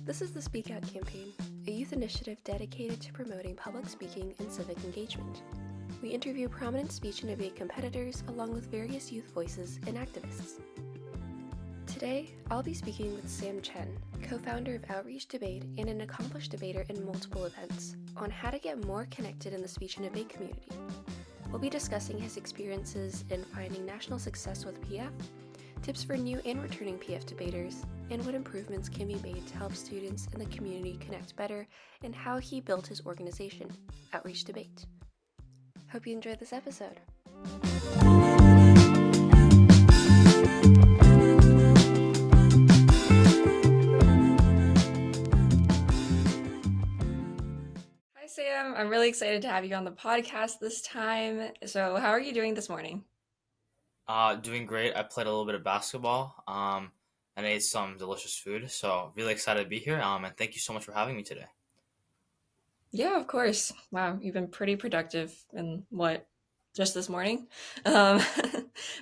This is the SpeakOut campaign, a youth initiative dedicated to promoting public speaking and civic engagement. We interview prominent speech and debate competitors along with various youth voices and activists. Today, I'll be speaking with Sam Chen, co-founder of Outreach Debate and an accomplished debater in multiple events, on how to get more connected in the speech and debate community. We'll be discussing his experiences in finding national success with PF, tips for new and returning PF debaters, and what improvements can be made to help students in the community connect better, and how he built his organization, Outreach Debate. Hope you enjoyed this episode. Hi, Sam. I'm really excited to have you on the podcast this time. So how are you doing this morning? Doing great. I played a little bit of basketball, and ate some delicious food. So really excited to be here. And thank you so much for having me today. Yeah, of course. Wow, you've been pretty productive in just this morning.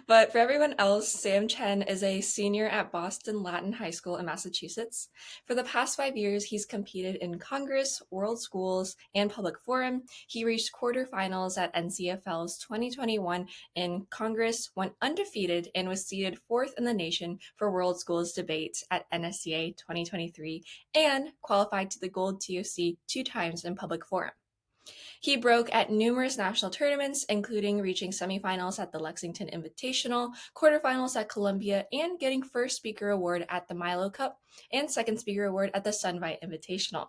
But for everyone else, Sam Chen is a senior at Boston Latin High School in Massachusetts. For the past 5 years, he's competed in Congress, World Schools, and Public Forum. He reached quarterfinals at NCFL's 2021 in Congress, went undefeated, and was seeded 4th in the nation for World Schools debate at NSCA 2023, and qualified to the Gold TOC 2 times in Public Forum. He broke at numerous national tournaments, including reaching semifinals at the Lexington Invitational, quarterfinals at Columbia, and getting first speaker award at the Milo Cup and second speaker award at the Sunvite Invitational.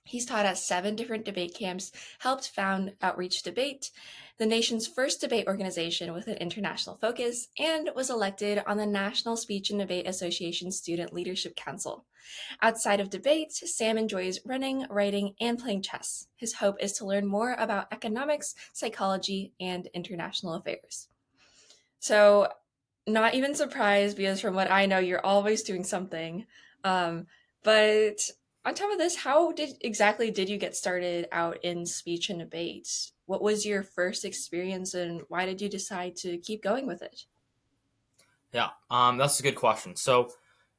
He's taught at 7 different debate camps, helped found Outreach Debate, the nation's first debate organization with an international focus, and was elected on the National Speech and Debate Association Student Leadership Council. Outside of debate, Sam enjoys running, writing, and playing chess. His hope is to learn more about economics, psychology, and international affairs. So, not even surprised, because from what I know, you're always doing something. But on top of this, how exactly did you get started out in speech and debate? What was your first experience, and why did you decide to keep going with it? Yeah, that's a good question. So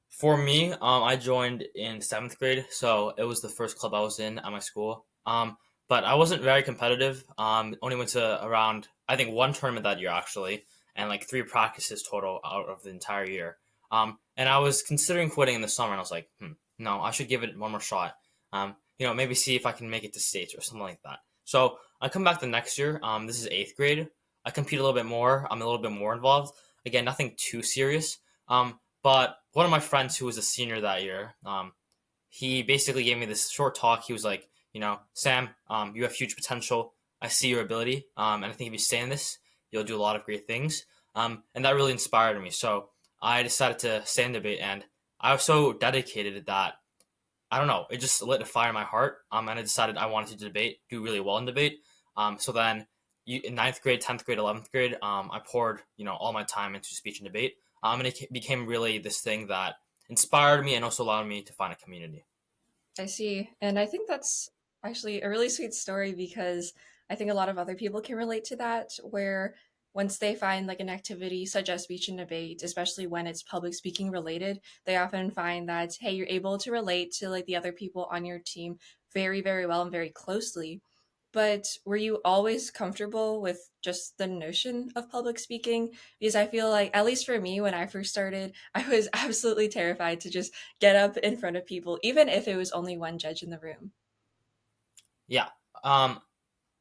for me, I joined in 7th grade, so it was the first club I was in at my school. But I wasn't very competitive. Only went to around, I think, 1 tournament that year actually, and like 3 practices total out of the entire year. And I was considering quitting in the summer, and I was like, no, I should give it one more shot. Maybe see if I can make it to states or something like that. So I come back the next year. This is 8th grade. I compete a little bit more. I'm a little bit more involved. Again, nothing too serious. But one of my friends who was a senior that year, he basically gave me this short talk. He was like, Sam, you have huge potential. I see your ability. And I think if you stay in this, you'll do a lot of great things. And that really inspired me. So I decided to stay in debate, and I was so dedicated that, I don't know, it just lit a fire in my heart. And I decided I wanted to do really well in debate. So then in 9th grade, 10th grade, 11th grade, I poured, all my time into speech and debate. And it became really this thing that inspired me and also allowed me to find a community. I see. And I think that's actually a really sweet story, because I think a lot of other people can relate to that, where once they find like an activity such as speech and debate, especially when it's public speaking related, they often find that, hey, you're able to relate to like the other people on your team very, very well and very closely. But were you always comfortable with just the notion of public speaking? Because I feel like, at least for me, when I first started, I was absolutely terrified to just get up in front of people, even if it was only one judge in the room. Yeah.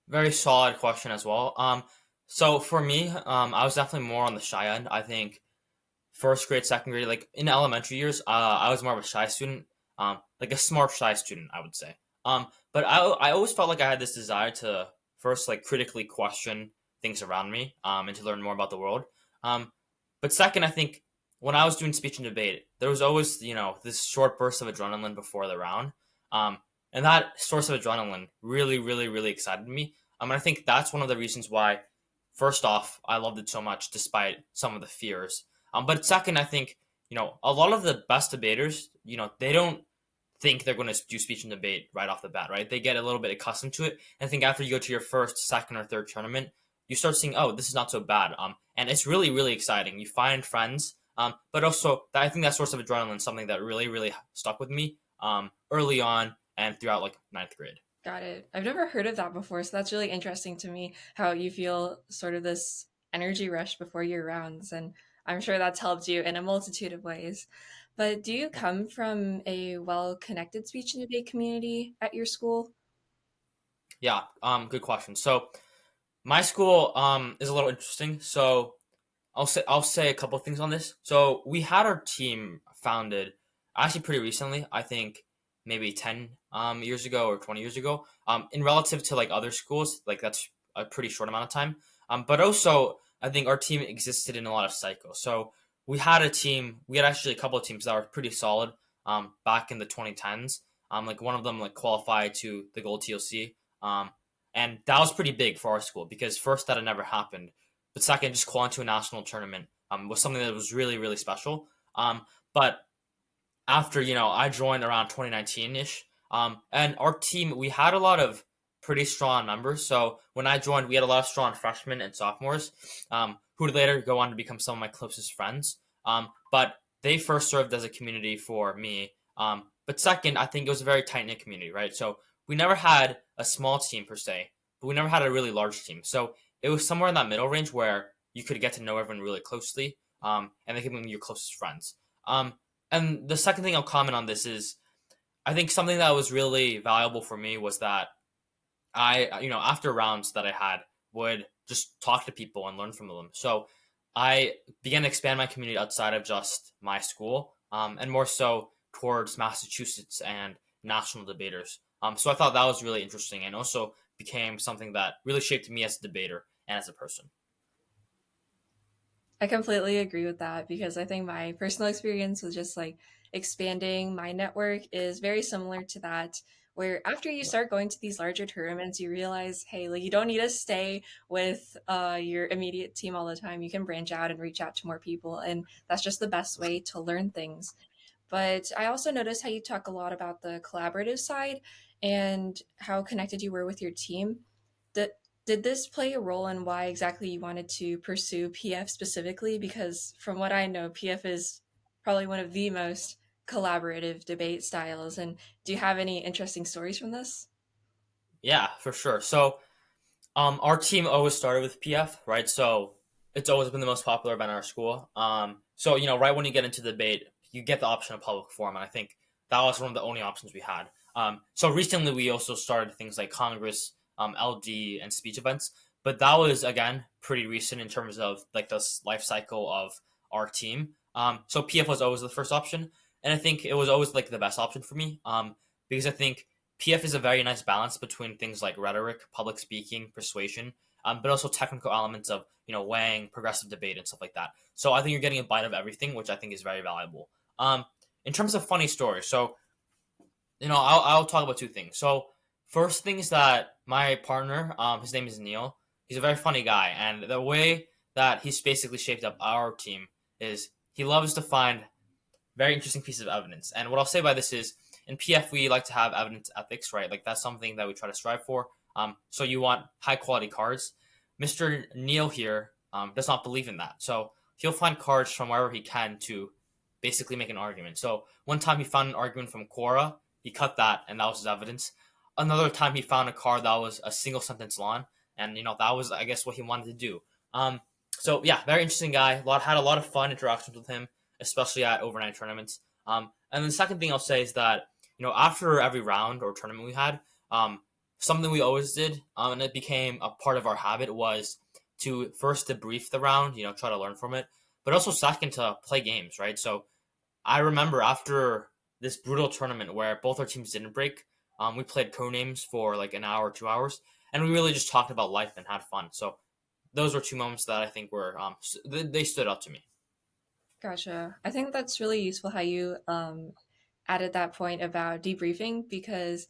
Very solid question as well. So for me, I was definitely more on the shy end. I think 1st grade, 2nd grade, like in elementary years, I was more of a shy student, like a smart shy student, I would say. But I always felt like I had this desire to first like critically question things around me, and to learn more about the world. But second, I think when I was doing speech and debate, there was always, this short burst of adrenaline before the round. And that source of adrenaline really, really, really excited me. And I think that's one of the reasons why, first off, I loved it so much despite some of the fears. But second, I think, a lot of the best debaters, they don't think they're going to do speech and debate right off the bat, right? They get a little bit accustomed to it. And I think after you go to your 1st, 2nd, or 3rd tournament, you start seeing, oh, this is not so bad. And it's really, really exciting. You find friends. But also, I think that source of adrenaline is something that really, really stuck with me. early on and throughout like ninth grade. Got it. I've never heard of that before, so that's really interesting to me how you feel sort of this energy rush before your rounds, and I'm sure that's helped you in a multitude of ways. But do you come from a well-connected speech and debate community at your school? Yeah, good question. So my school is a little interesting. So I'll say a couple of things on this. So we had our team founded actually pretty recently. I think maybe 10 years ago or 20 years ago. In relative to like other schools, like that's a pretty short amount of time. But also I think our team existed in a lot of cycles. So we had a team. We had actually a couple of teams that were pretty solid. Back in the 2010s. Like one of them like qualified to the Gold TLC. And that was pretty big for our school because first that had never happened, but second, just qualifying to a national tournament was something that was really, really special. But after I joined around 2019 ish, and our team we had a lot of pretty strong members. So when I joined, we had a lot of strong freshmen and sophomores who would later go on to become some of my closest friends. But they first served as a community for me. But second, I think it was a very tight knit community, right? So we never had a small team per se, but we never had a really large team. So it was somewhere in that middle range where you could get to know everyone really closely, and they could be your closest friends. And the second thing I'll comment on this is I think something that was really valuable for me was that after rounds that I had, would just talk to people and learn from them. So I began to expand my community outside of just my school, and more so towards Massachusetts and national debaters. So I thought that was really interesting and also became something that really shaped me as a debater and as a person. I completely agree with that because I think my personal experience with just like expanding my network is very similar to that. Where after you Yeah. start going to these larger tournaments, you realize, hey, like you don't need to stay with your immediate team all the time. You can branch out and reach out to more people, and that's just the best way to learn things. But I also noticed how you talk a lot about the collaborative side and how connected you were with your team. Did, did this play a role in why exactly you wanted to pursue PF specifically? Because from what I know, PF is probably one of the most collaborative debate styles. And do you have any interesting stories from this? Yeah, for sure. So our team always started with PF, right? So it's always been the most popular event in our school. So right when you get into the debate, you get the option of public forum, and I think that was one of the only options we had. So recently, we also started things like Congress, LD, and speech events, but that was again pretty recent in terms of like the life cycle of our team. So PF was always the first option, and I think it was always like the best option for me. Because I think PF is a very nice balance between things like rhetoric, public speaking, persuasion, but also technical elements of weighing, progressive debate, and stuff like that. So I think you're getting a bite of everything, which I think is very valuable. In terms of funny stories, so I'll talk about two things. So first thing is that my partner, his name is Neil. He's a very funny guy, and the way that he's basically shaped up our team is he loves to find very interesting piece of evidence. And what I'll say by this is, in PF, we like to have evidence ethics, right? Like that's something that we try to strive for. So you want high quality cards. Mr. Neil here does not believe in that. So he'll find cards from wherever he can to basically make an argument. So one time he found an argument from Quora, he cut that, and that was his evidence. Another time he found a card that was a single sentence long, and that was, I guess, what he wanted to do. So yeah, very interesting guy. Had a lot of fun interactions with him, especially at overnight tournaments. And the second thing I'll say is that after every round or tournament we had, something we always did, and it became a part of our habit was to first debrief the round, try to learn from it, but also second to play games, right? So I remember after this brutal tournament where both our teams didn't break, we played codenames for like an hour, 2 hours, and we really just talked about life and had fun. So those were two moments that I think were they stood out to me. Gotcha. I think that's really useful how you added that point about debriefing because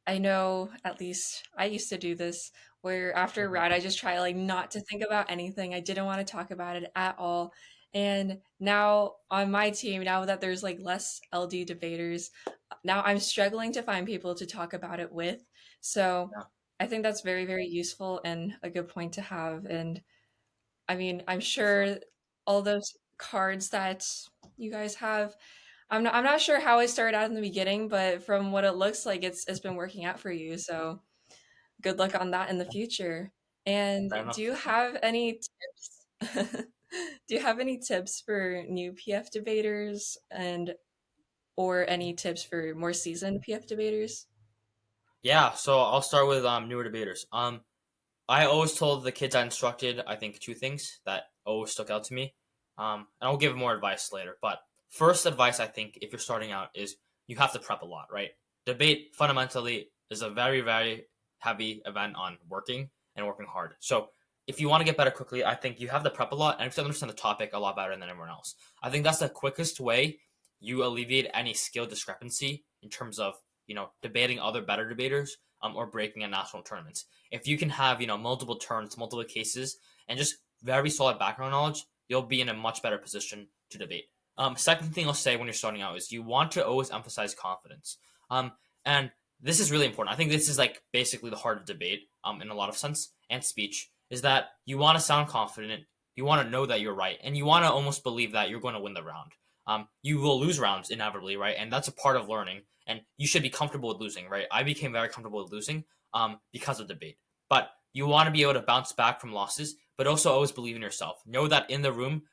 I know at least I used to do this where after a Mhm. round I just try like not to think about anything. I didn't want to talk about it at all. And now on my team, now that there's like less LD debaters, now I'm struggling to find people to talk about it with. So Yeah. I think that's very, very useful and a good point to have. And I mean, I'm For sure. sure all those cards that you guys have, I'm not sure how it started out in the beginning, but from what it looks like, it's been working out for you. So good luck on that in the future. And Fair do enough. you have any tips? Do you have any tips for new PF debaters and or any tips for more seasoned PF debaters? Yeah, so I'll start with newer debaters. I always told the kids I instructed, I think, two things that always stuck out to me. And I'll give more advice later. But first advice, I think, if you're starting out, is you have to prep a lot, right? Debate fundamentally is a very, very heavy event on working and working hard. So if you want to get better quickly, I think you have to prep a lot and you have to understand the topic a lot better than everyone else. I think that's the quickest way you alleviate any skill discrepancy in terms of, debating other better debaters or breaking in national tournaments. If you can have, multiple turns, multiple cases, and just very solid background knowledge, you'll be in a much better position to debate. Second thing I'll say when you're starting out is you want to always emphasize confidence. And this is really important. I think this is like basically the heart of debate, in a lot of sense, and speech, is that you want to sound confident, you want to know that you're right, and you want to almost believe that you're going to win the round. You will lose rounds inevitably, right? And that's a part of learning, and you should be comfortable with losing, right? I became very comfortable with losing because of debate. But you want to be able to bounce back from losses, but also always believe in yourself. Know that in the room,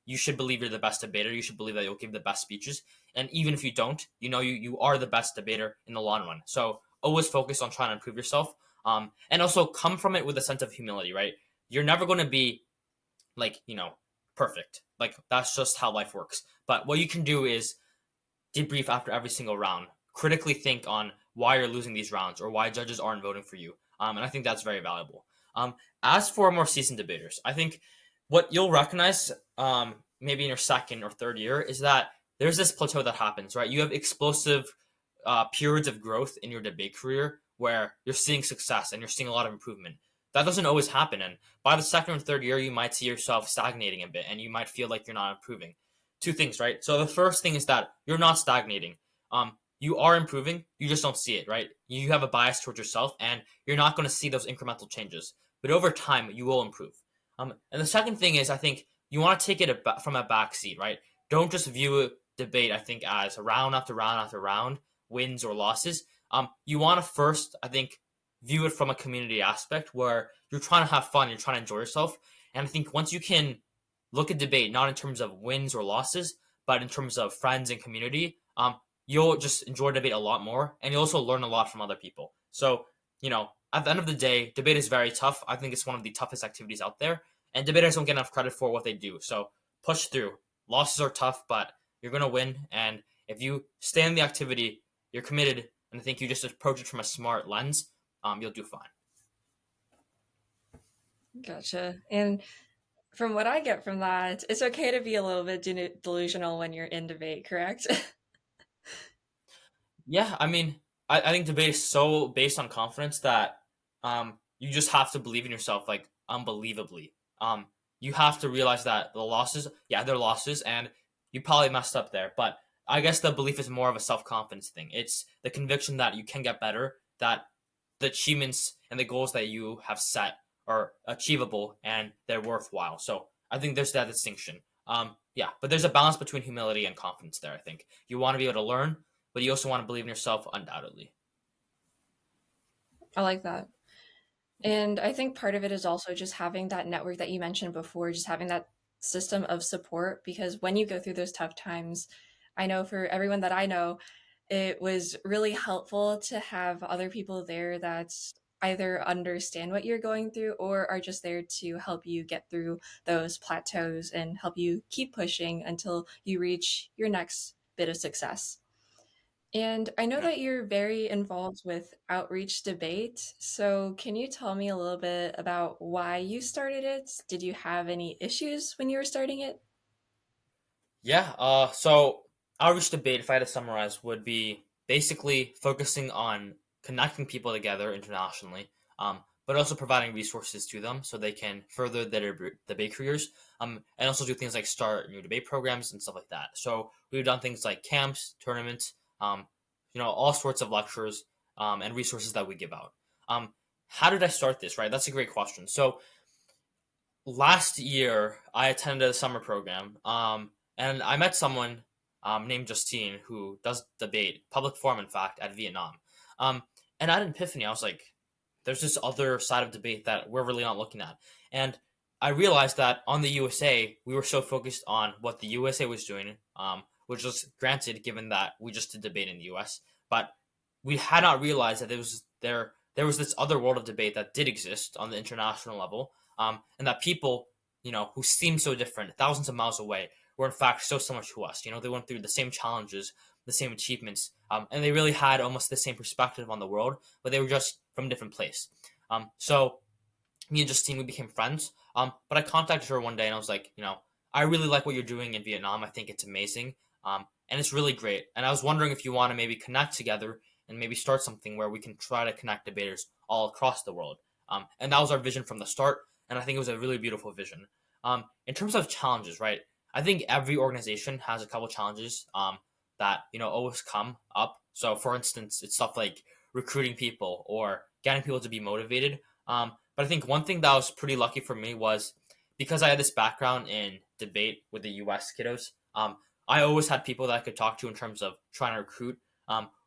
you should believe you're the best debater. You should believe that you'll give the best speeches. And even if you don't, you are the best debater in the long run. So always focus on trying to improve yourself. And also come from it with a sense of humility, right? You're never going to be like, perfect. Like that's just how life works. But what you can do is debrief after every single round, critically think on why you're losing these rounds or why judges aren't voting for you. And I think that's very valuable. As for more seasoned debaters, I think what you'll recognize maybe in your second or third year is that there's this plateau that happens, right? You have explosive periods of growth in your debate career where you're seeing success and you're seeing a lot of improvement. That doesn't always happen. And by the second or third year, you might see yourself stagnating a bit and you might feel like you're not improving. Two things, right? So the first thing is that you're not stagnating. You are improving, you just don't see it, right? You have a bias towards yourself and you're not going to see those incremental changes. But over time, you will improve. And the second thing is, I think you want to take it from a back seat, right? Don't just view debate, I think, as round after round after round, wins or losses. You want to first, I think, view it from a community aspect where you're trying to have fun, you're trying to enjoy yourself. And I think once you can look at debate not in terms of wins or losses, but in terms of friends and community, you'll just enjoy debate a lot more, and you'll also learn a lot from other people. So, at the end of the day, debate is very tough. I think it's one of the toughest activities out there, and debaters don't get enough credit for what they do. So, push through. Losses are tough, but you're gonna win, and if you stay in the activity, you're committed, and I think you just approach it from a smart lens, you'll do fine. Gotcha. And from what I get from that, it's okay to be a little bit delusional when you're in debate, correct? Yeah, I mean, I think debate is so based on confidence that you just have to believe in yourself like unbelievably. You have to realize that the losses, yeah, they're losses, and you probably messed up there. But I guess the belief is more of a self confidence thing. It's the conviction that you can get better, that the achievements and the goals that you have set are achievable and they're worthwhile. So I think there's that distinction. Yeah, but there's a balance between humility and confidence there. I think you want to be able to learn, but you also want to believe in yourself undoubtedly. I like that. And I think part of it is also just having that network that you mentioned before, just having that system of support. Because when you go through those tough times, I know for everyone that I know, it was really helpful to have other people there that either understand what you're going through or are just there to help you get through those plateaus and help you keep pushing until you reach your next bit of success. And I know Yeah. that you're very involved with outreach debate. So, can you tell me a little bit about why you started it? Did you have any issues when you were starting it? Yeah. So outreach debate, if I had to summarize, would be basically focusing on connecting people together internationally, but also providing resources to them so they can further their debate careers, and also do things like start new debate programs and stuff like that. So we've done things like camps, tournaments, all sorts of lectures, and resources that we give out. Um, how did I start this? Right, that's a great question. So last year I attended a summer program, and I met someone. named Justine who does debate, public forum, in fact, at Vietnam. Um, and at Epiphany, I was like, there's this other side of debate that we're really not looking at. And I realized that on the USA, we were so focused on what the USA was doing, which was granted given that we just did debate in the US, but we had not realized that there was this other world of debate that did exist on the international level, and that people, who seemed so different, thousands of miles away, were in fact so similar to us. They went through the same challenges, the same achievements, and they really had almost the same perspective on the world, but they were just from a different place. So me and Justine, we became friends. But I contacted her one day and I was like, I really like what you're doing in Vietnam. I think it's amazing. And it's really great. And I was wondering if you want to maybe connect together and maybe start something where we can try to connect debaters all across the world. And that was our vision from the start. And I think it was a really beautiful vision. In terms of challenges, right? I think every organization has a couple challenges that always come up. So, for instance, it's stuff like recruiting people or getting people to be motivated. But I think one thing that was pretty lucky for me was because I had this background in debate with the US kiddos. I always had people that I could talk to in terms of trying to recruit,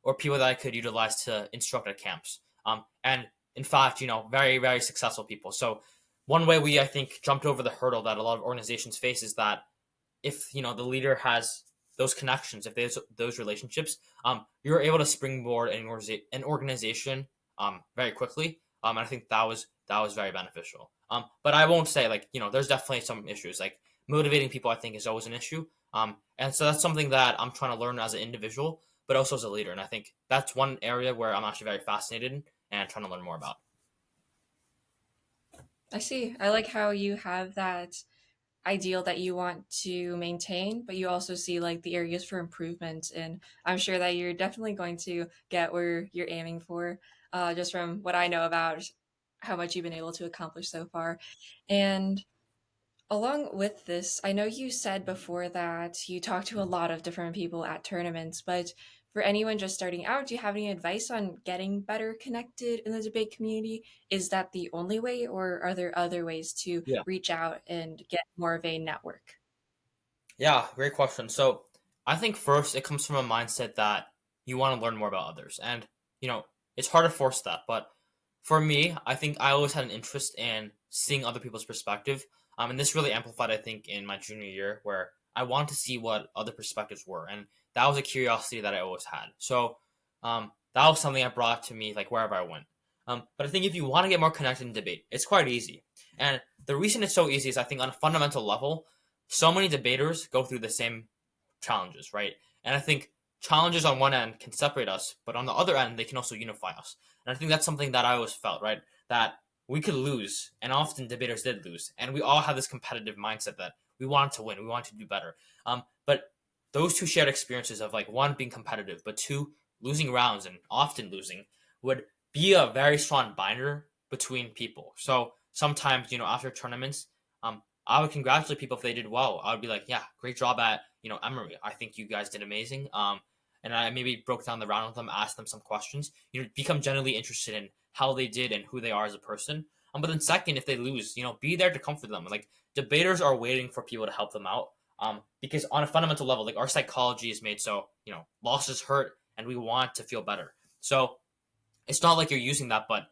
or people that I could utilize to instruct at camps. And in fact, very, very successful people. So one way we, I think, jumped over the hurdle that a lot of organizations face is that if, the leader has those connections, if there's those relationships, you're able to springboard an organization very quickly. And I think that was very beneficial. But I won't say there's definitely some issues. Like motivating people, I think, is always an issue. And so that's something that I'm trying to learn as an individual, but also as a leader. And I think that's one area where I'm actually very fascinated in and trying to learn more about. I see. I like how you have that ideal that you want to maintain, but you also see like the areas for improvement. And I'm sure that you're definitely going to get where you're aiming for, just from what I know about how much you've been able to accomplish so far. And along with this, I know you said before that you talk to a lot of different people at tournaments, but for anyone just starting out, do you have any advice on getting better connected in the debate community? Is that the only way, or are there other ways to Yeah. reach out and get more of a network? Yeah, great question. So I think first it comes from a mindset that you want to learn more about others. And, it's hard to force that. But for me, I think I always had an interest in seeing other people's perspective. And this really amplified, I think, in my junior year where I wanted to see what other perspectives were. And that was a curiosity that I always had. So that was something I brought to me like wherever I went. But I think if you want to get more connected in debate, it's quite easy. And the reason it's so easy is I think on a fundamental level, so many debaters go through the same challenges, right? And I think challenges on one end can separate us, but on the other end, they can also unify us. And I think that's something that I always felt, right? That we could lose, and often debaters did lose, and we all have this competitive mindset that we wanted to win, we wanted to do better. But those two shared experiences of like one being competitive, but two losing rounds and often losing would be a very strong binder between people. So sometimes, after tournaments, I would congratulate people if they did well. I would be like, yeah, great job at, Emory. I think you guys did amazing. And I maybe broke down the round with them, asked them some questions, become genuinely interested in how they did and who they are as a person. But then second, if they lose, be there to comfort them. Like debaters are waiting for people to help them out. Because on a fundamental level, like our psychology is made so, losses hurt and we want to feel better. So it's not like you're using that, but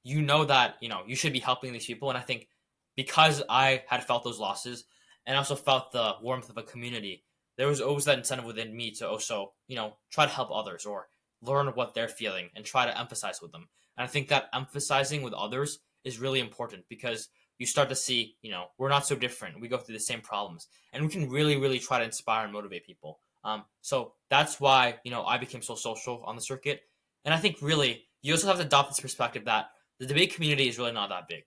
you know that, you should be helping these people. And I think because I had felt those losses and also felt the warmth of a community, there was always that incentive within me to also, try to help others or learn what they're feeling and try to emphasize with them. And I think that emphasizing with others is really important because you start to see, we're not so different. We go through the same problems and we can really, really try to inspire and motivate people. So that's why, I became so social on the circuit. And I think really, you also have to adopt this perspective that the debate community is really not that big.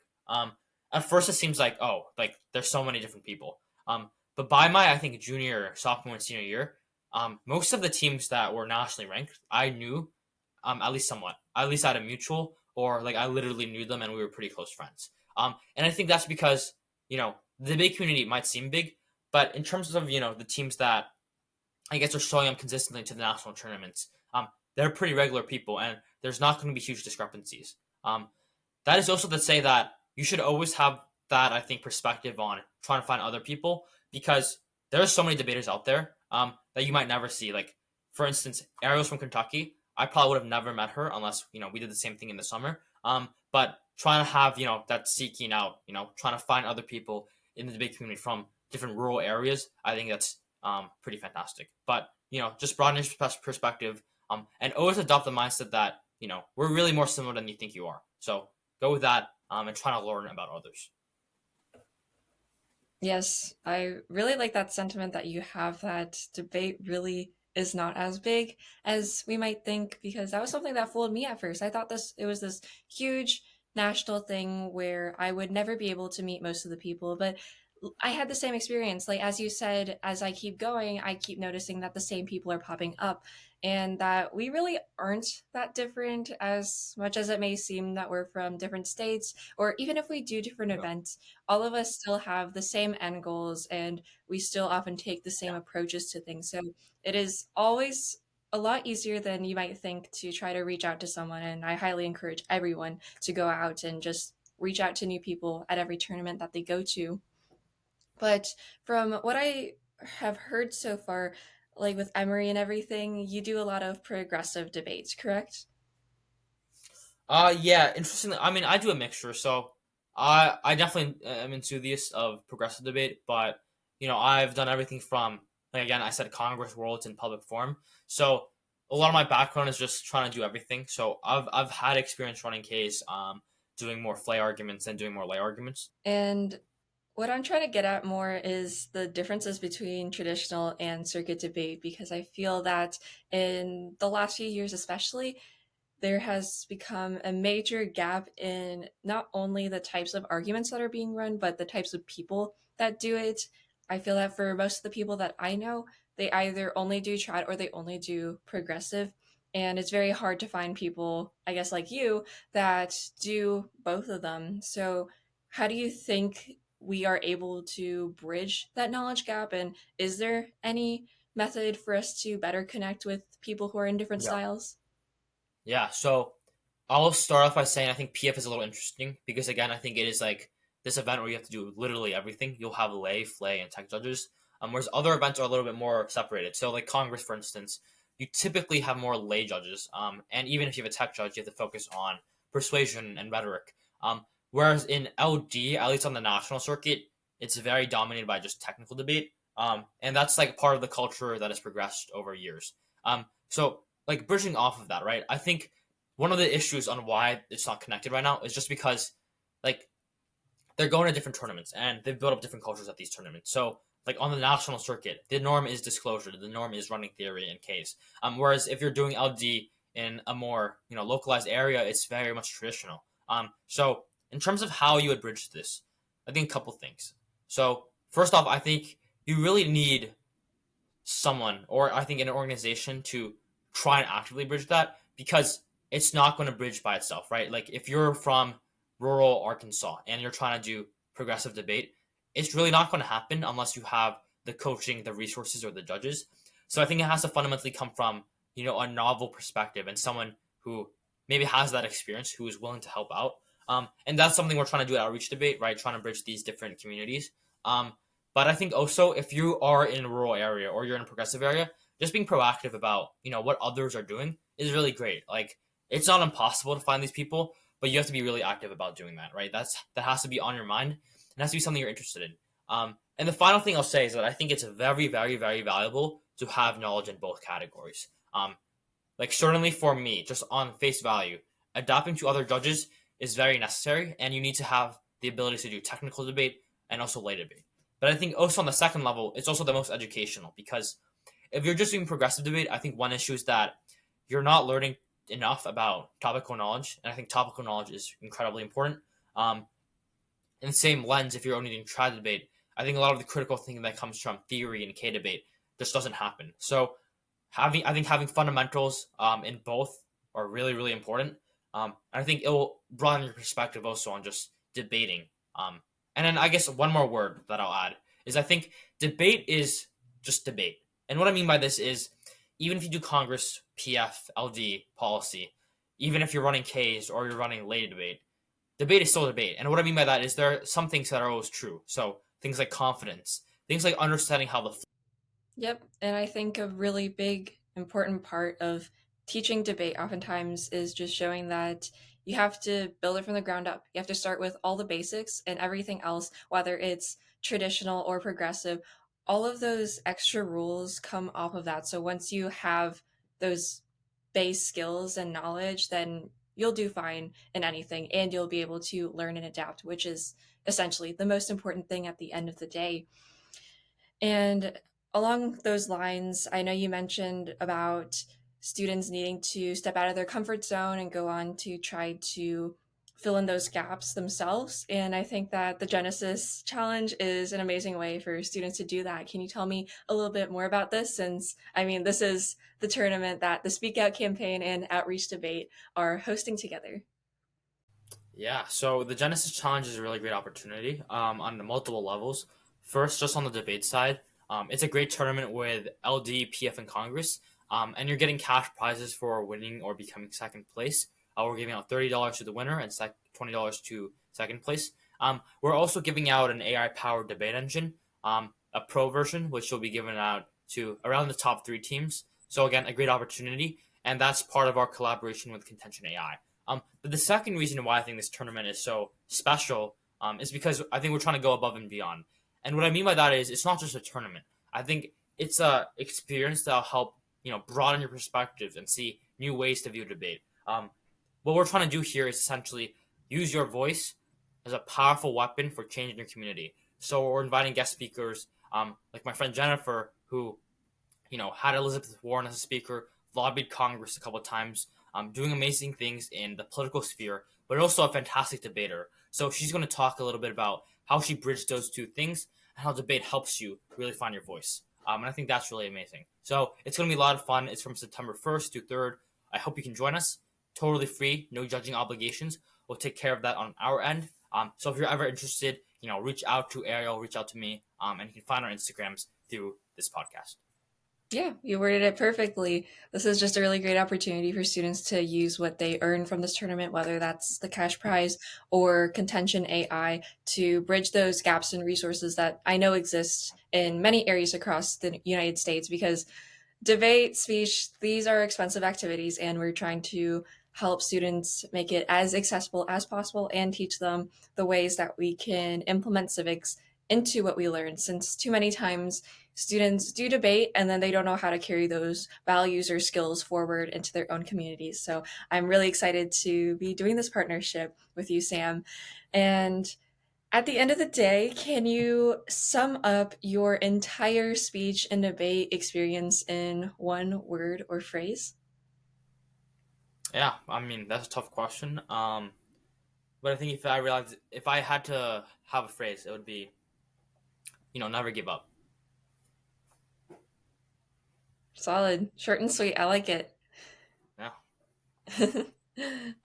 At first, it seems like, oh, like there's so many different people. But by my, I think, junior, sophomore, and senior year, most of the teams that were nationally ranked, I knew at least somewhat. At least I had a mutual, or like I literally knew them and we were pretty close friends. And I think that's because, the debate community might seem big, but in terms of, the teams that I guess are showing up consistently to the national tournaments, they're pretty regular people and there's not going to be huge discrepancies. That is also to say that you should always have that, I think, perspective on trying to find other people because there are so many debaters out there. that you might never see. Like, for instance, Ariel's from Kentucky. I probably would have never met her unless, we did the same thing in the summer. But trying to have, that seeking out, trying to find other people in the debate community from different rural areas, I think that's pretty fantastic. But, just broaden your perspective, and always adopt the mindset that, we're really more similar than you think you are. So go with that, and try to learn about others. Yes, I really like that sentiment that you have, that debate really is not as big as we might think, because that was something that fooled me at first. I thought it was this huge national thing where I would never be able to meet most of the people, but I had the same experience. Like as you said, as I keep going, I keep noticing that the same people are popping up, and that we really aren't that different, as much as it may seem that we're from different states, or even if we do different Yeah. events, all of us still have the same end goals, and we still often take the same approaches to things. So it is always a lot easier than you might think to try to reach out to someone. And I highly encourage everyone to go out and just reach out to new people at every tournament that they go to. But from what I have heard so far, like with Emory and everything, you do a lot of progressive debates, correct? Yeah, interestingly, I mean, I do a mixture. So I definitely am enthusiast of progressive debate, but I've done everything from, like, again, I said Congress, worlds, and public forum. So a lot of my background is just trying to do everything. So I've had experience running case, doing more flay arguments and doing more lay arguments. And what I'm trying to get at more is the differences between traditional and circuit debate, because I feel that in the last few years, especially, there has become a major gap in not only the types of arguments that are being run, but the types of people that do it. I feel that for most of the people that I know, they either only do chat or they only do progressive. And it's very hard to find people, I guess, like you, that do both of them. So, how do you think we are able to bridge that knowledge gap? And is there any method for us to better connect with people who are in different Yeah. styles? Yeah, so I'll start off by saying I think PF is a little interesting because, again, I think it is like this event where you have to do literally everything. You'll have lay, flay, and tech judges, whereas other events are a little bit more separated. So, like Congress, for instance, you typically have more lay judges, and even if you have a tech judge, you have to focus on persuasion and rhetoric. Whereas in LD, at least on the national circuit, it's very dominated by just technical debate, and that's like part of the culture that has progressed over years. So like bridging off of that, right? I think one of the issues on why it's not connected right now is just because like they're going to different tournaments and they've built up different cultures at these tournaments. So like on the national circuit, the norm is disclosure, the norm is running theory and case. Whereas if you're doing LD in a more localized area, it's very much traditional. So in terms of how you would bridge this, I think a couple things. So first off, I think you really need someone or I think an organization to try and actively bridge that because it's not going to bridge by itself, right? Like if you're from rural Arkansas and you're trying to do progressive debate, it's really not going to happen unless you have the coaching, the resources, or the judges. So I think it has to fundamentally come from a novel perspective and someone who maybe has that experience who is willing to help out. And that's something we're trying to do at Outreach Debate, right? Trying to bridge these different communities. But I think also if you are in a rural area or you're in a progressive area, just being proactive about what others are doing is really great. Like it's not impossible to find these people, but you have to be really active about doing that, right? That has to be on your mind. It has to be something you're interested in. And the final thing I'll say is that I think it's very, very, very valuable to have knowledge in both categories. Like certainly for me, just on face value, adapting to other judges is very necessary, and you need to have the ability to do technical debate and also lay debate. But I think also on the second level, it's also the most educational because if you're just doing progressive debate, I think one issue is that you're not learning enough about topical knowledge, and I think topical knowledge is incredibly important. In the same lens, if you're only doing trial debate, I think a lot of the critical thinking that comes from theory and K debate just doesn't happen. So I think having fundamentals in both are really really important. I think it will broaden your perspective also on just debating. And then I guess one more word that I'll add is I think debate is just debate. And what I mean by this is even if you do Congress, PF, LD policy, even if you're running Ks or you're running lay debate, debate is still debate. And what I mean by that is there are some things that are always true. So things like confidence, things like understanding how the Yep. And I think a really big, important part of teaching debate oftentimes is just showing that you have to build it from the ground up. You have to start with all the basics, and everything else, whether it's traditional or progressive, all of those extra rules come off of that. So once you have those base skills and knowledge, then you'll do fine in anything and you'll be able to learn and adapt, which is essentially the most important thing at the end of the day. And along those lines, I know you mentioned about students needing to step out of their comfort zone and go on to try to fill in those gaps themselves. And I think that the Genesis Challenge is an amazing way for students to do that. Can you tell me a little bit more about this? Since, I mean, this is the tournament that the Speak Out campaign and Outreach Debate are hosting together. Yeah, so the Genesis Challenge is a really great opportunity on the multiple levels. First, just on the debate side, it's a great tournament with LD, PF, and Congress, and you're getting cash prizes for winning or becoming second place. We're giving out $30 to the winner and $20 to second place. We're also giving out an AI-powered debate engine, a pro version, which will be given out to around the top three teams. So again, a great opportunity, and that's part of our collaboration with Contention AI. But the second reason why I think this tournament is so special is because I think we're trying to go above and beyond. And what I mean by that is it's not just a tournament. I think it's a experience that'll help broaden your perspectives and see new ways to view debate. What we're trying to do here is essentially use your voice as a powerful weapon for changing your community. So we're inviting guest speakers, like my friend Jennifer, who had Elizabeth Warren as a speaker, lobbied Congress a couple of times, doing amazing things in the political sphere, but also a fantastic debater. So she's going to talk a little bit about how she bridged those two things and how debate helps you really find your voice. And I think that's really amazing. So it's going to be a lot of fun. It's from September 1st to 3rd. I hope you can join us. Totally free, no judging obligations. We'll take care of that on our end. So if you're ever interested, reach out to Ariel, reach out to me, and you can find our Instagrams through this podcast. Yeah, you worded it perfectly. This is just a really great opportunity for students to use what they earn from this tournament, whether that's the cash prize or contention AI, to bridge those gaps in resources that I know exist in many areas across the United States. Because debate, speech, these are expensive activities, and we're trying to help students make it as accessible as possible and teach them the ways that we can implement civics into what we learn, since too many times students do debate and then they don't know how to carry those values or skills forward into their own communities. So I'm really excited to be doing this partnership with you, Sam. And at the end of the day, can you sum up your entire speech and debate experience in one word or phrase? Yeah, I mean that's a tough question. But I think if I had to have a phrase, it would be never give up. Solid, short and sweet. I like it. Yeah,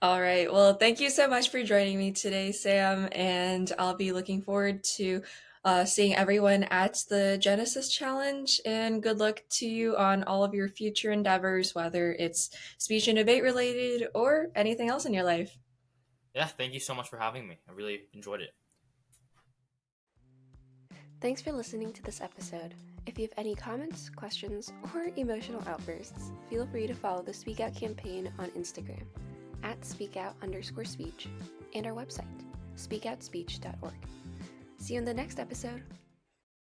All right. Well, thank you so much for joining me today, Sam. And I'll be looking forward to seeing everyone at the Genesis Challenge. And good luck to you on all of your future endeavors, whether it's speech and debate related or anything else in your life. yeah. Thank you so much for having me. I really enjoyed it. Thanks for listening to this episode. If you have any comments, questions, or emotional outbursts, feel free to follow the Speak Out campaign on Instagram at speakout_speech and our website, speakoutspeech.org. See you in the next episode.